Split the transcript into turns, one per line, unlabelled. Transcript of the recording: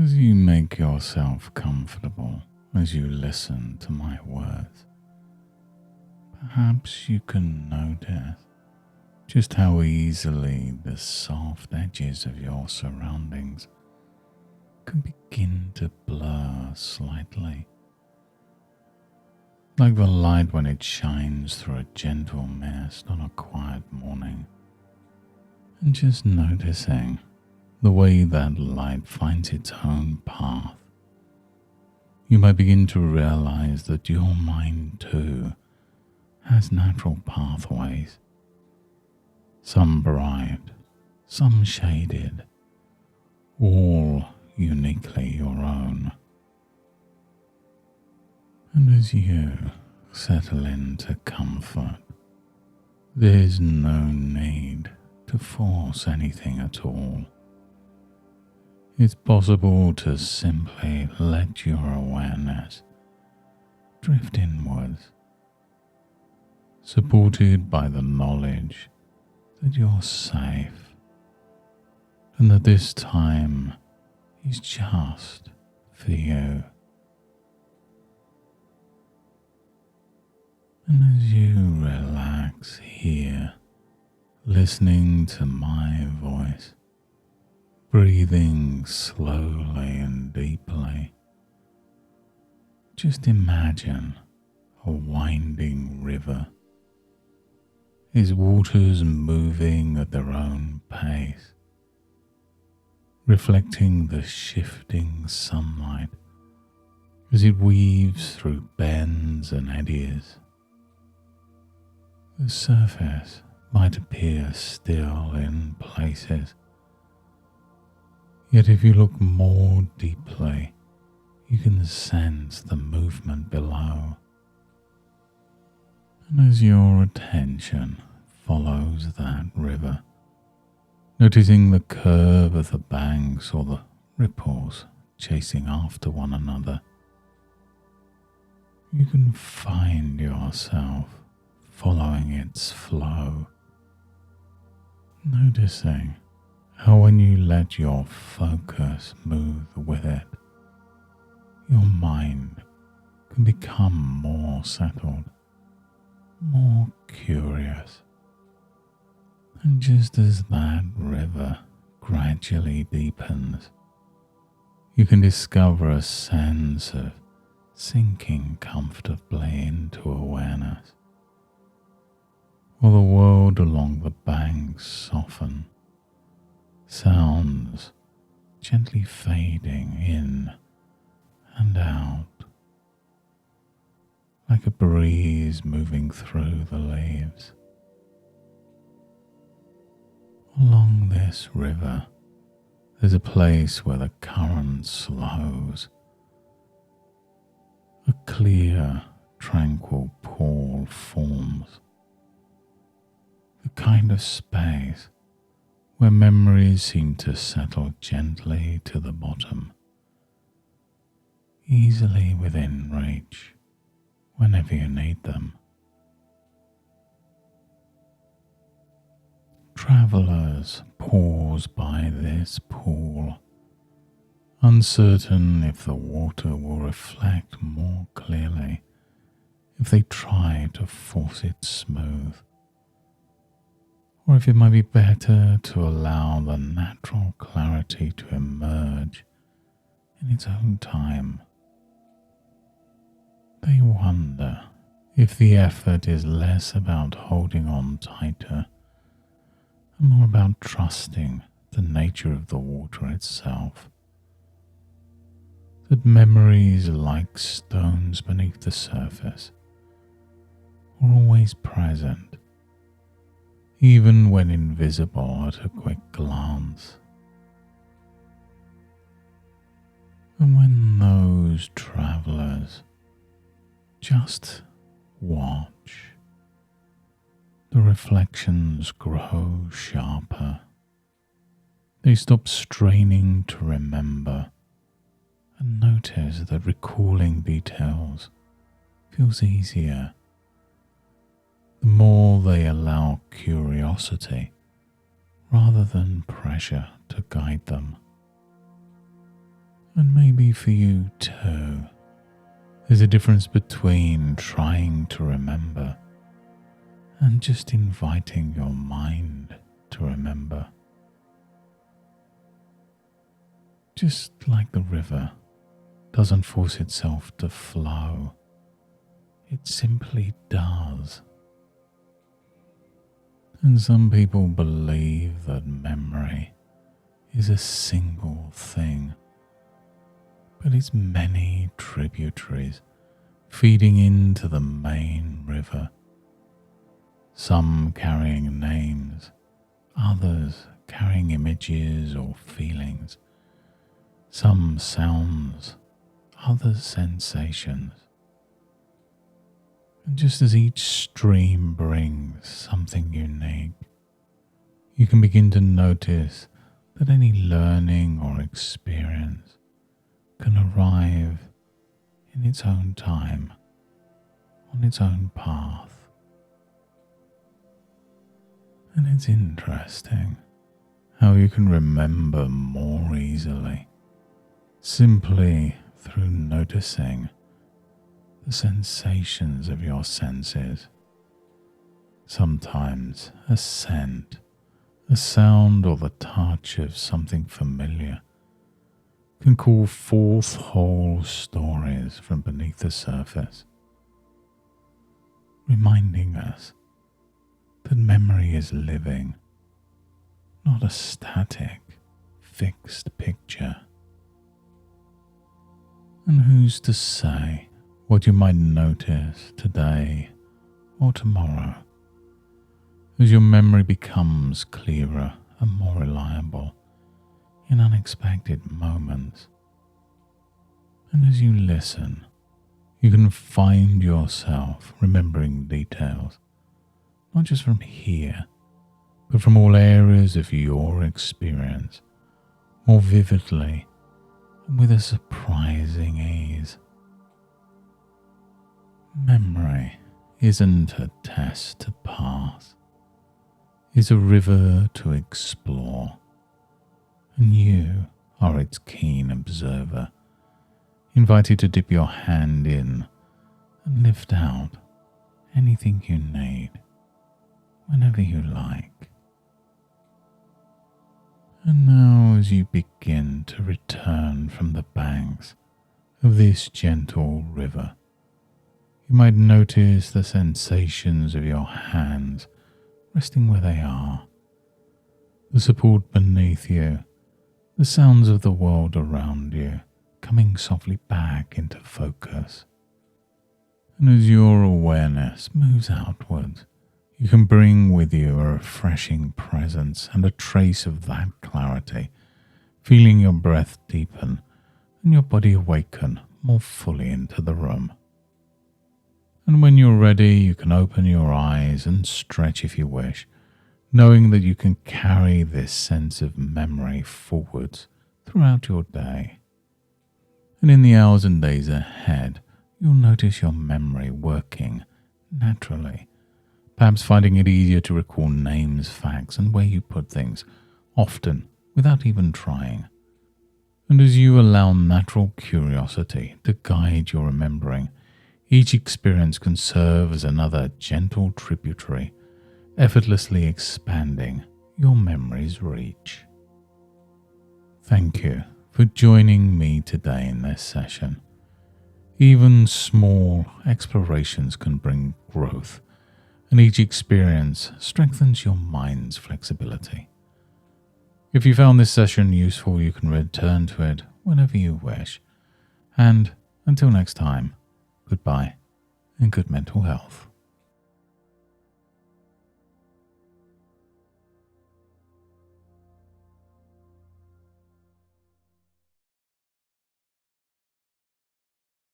As you make yourself comfortable as you listen to my words, perhaps you can notice just how easily the soft edges of your surroundings can begin to blur slightly, like the light when it shines through a gentle mist on a quiet morning, and just noticing the way that light finds its own path. You might begin to realize that your mind too has natural pathways, some bright, some shaded, all uniquely your own. And as you settle into comfort, there's no need to force anything at all. It's possible to simply let your awareness drift inwards, supported by the knowledge that you're safe and that this time is just for you. And as you relax here, listening to my voice, breathing slowly and deeply, just imagine a winding river, its waters moving at their own pace, reflecting the shifting sunlight as it weaves through bends and eddies. The surface might appear still in places, yet if you look more deeply, you can sense the movement below. And as your attention follows that river, noticing the curve of the banks or the ripples chasing after one another, you can find yourself following its flow, noticing how when you let your focus move with it, your mind can become more settled, more curious. And just as that river gradually deepens, you can discover a sense of sinking comfortably into awareness, while the world along the banks soften, sounds gently fading in and out, like a breeze moving through the leaves. Along this river, there's a place where the current slows. A clear, tranquil pool forms, the kind of space where memories seem to settle gently to the bottom, easily within reach whenever you need them. Travelers pause by this pool, uncertain if the water will reflect more clearly if they try to force it smooth, or if it might be better to allow the natural clarity to emerge in its own time. They wonder if the effort is less about holding on tighter and more about trusting the nature of the water itself. That memories like stones beneath the surface are always present, even when invisible at a quick glance. And when those travelers just watch, the reflections grow sharper. They stop straining to remember and notice that recalling details feels easier the more they allow curiosity rather than pressure to guide them. And maybe for you too, there's a difference between trying to remember and just inviting your mind to remember. Just like the river doesn't force itself to flow, it simply does. And some people believe that memory is a single thing, but it's many tributaries feeding into the main river, some carrying names, others carrying images or feelings, some sounds, others sensations. And just as each stream brings something unique, you can begin to notice that any learning or experience can arrive in its own time, on its own path. And it's interesting how you can remember more easily simply through noticing the sensations of your senses. Sometimes a scent, a sound, or the touch of something familiar can call forth whole stories from beneath the surface, reminding us that memory is living, not a static, fixed picture. And who's to say what you might notice today or tomorrow as your memory becomes clearer and more reliable in unexpected moments. And as you listen, you can find yourself remembering details, not just from here, but from all areas of your experience, more vividly and with a surprising ease. Memory isn't a test to pass, it's a river to explore, and you are its keen observer, invited to dip your hand in and lift out anything you need whenever you like. And now as you begin to return from the banks of this gentle river, you might notice the sensations of your hands resting where they are, the support beneath you, the sounds of the world around you coming softly back into focus. And as your awareness moves outwards, you can bring with you a refreshing presence and a trace of that clarity, feeling your breath deepen and your body awaken more fully into the room. And when you're ready, you can open your eyes and stretch if you wish, knowing that you can carry this sense of memory forwards throughout your day. And in the hours and days ahead, you'll notice your memory working naturally, perhaps finding it easier to recall names, facts, and where you put things, often without even trying. And as you allow natural curiosity to guide your remembering, each experience can serve as another gentle tributary, effortlessly expanding your memory's reach. Thank you for joining me today in this session. Even small explorations can bring growth, and each experience strengthens your mind's flexibility. If you found this session useful, you can return to it whenever you wish. And until next time, goodbye and good mental health.